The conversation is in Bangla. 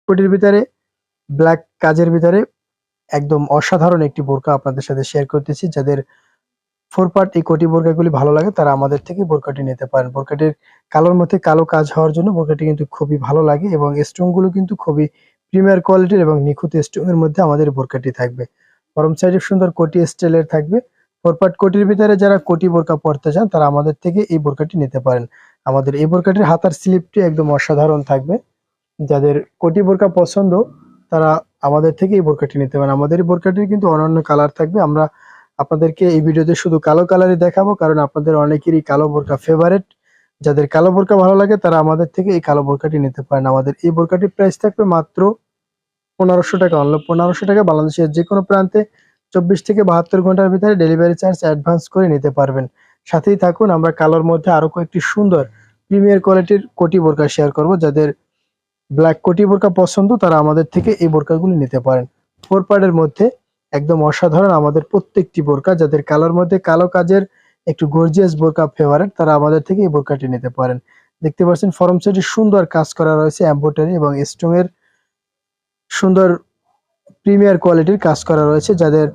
কোটির ভিতরে ব্ল্যাক কাজের ভিতরে একদম অসাধারণ একটি বোরকা আপনাদের সাথে শেয়ার করতেছি। যাদের 4 পার্ট এই কোটি বোরকাগুলি ভালো লাগে তারা আমাদের থেকে বোরকাটি নিতে পারেন। বোরকাটির কালোর মধ্যে কালো কাজ হওয়ার জন্য বোরকাটি কিন্তু খুবই ভালো লাগে এবং স্টোন গুলো কিন্তু খুবই প্রিমিয়ার কোয়ালিটির এবং নিখুঁত স্টোনের মধ্যে আমাদের বোরকাটি থাকবে। গরম সাইডে সুন্দর কোটি স্টাইলের থাকবে। 4 পার্ট কোটির ভিতরে যারা কোটি বোরকা পরতে চান তারা আমাদের থেকে এই বোরকাটি নিতে পারেন। আমাদের এই বোরকাটির হাতার স্লিপটি একদম অসাধারণ থাকবে। যাদের কোটি বোরকা পছন্দ তারা আমাদের থেকে এই বোরকাটি নিতে পারেন। আমাদের এই বোরকাটির কিন্তু অন্যান্য কালার থাকবে। আমরা আপনাদেরকে এই ভিডিওতে শুধু কালো কালারই দেখাবো, কারণ আপনাদের অনেকেরই কালো বোরকা ফেভারিট। যাদের কালো বোরকা ভালো লাগে তারা আমাদের থেকে এই কালো বোরকাটি নিতে পারেন। আমাদের এই বোরকাটির প্রাইস থাকবে মাত্র 1500 টাকা। অনলি 1500 টাকা। বাংলাদেশের যে কোনো প্রান্তে 24 থেকে 72 ঘন্টার ভিতরে ডেলিভারি চার্জ অ্যাডভান্স করে নিতে পারবেন। সাথেই থাকুন, আমরা কালোর মধ্যে আরো কয়েকটি সুন্দর প্রিমিয়ার কোয়ালিটির কোটি বোরকা শেয়ার করব। যাদের ব্ল্যাক কোটি বোরকা পছন্দ তারা আমাদের থেকে এই বোরকাগুলি নিতে পারেন। 4 পার্টের মধ্যে একদম অসাধারণ আমাদের প্রত্যেকটি বোরকা। যাদের কালোর মধ্যে কালো কাজের একটু গর্জিয়াস বোরকা ফেভারিট তারা আমাদের থেকে এই বোরকাটি নিতে পারেন। দেখতে পাচ্ছেন ফরম সাইডে সুন্দর কাজ করা রয়েছে, এমব্রয়ডারি এবং স্টোনের সুন্দর প্রিমিয়ার কোয়ালিটির কাজ করা রয়েছে। যাদের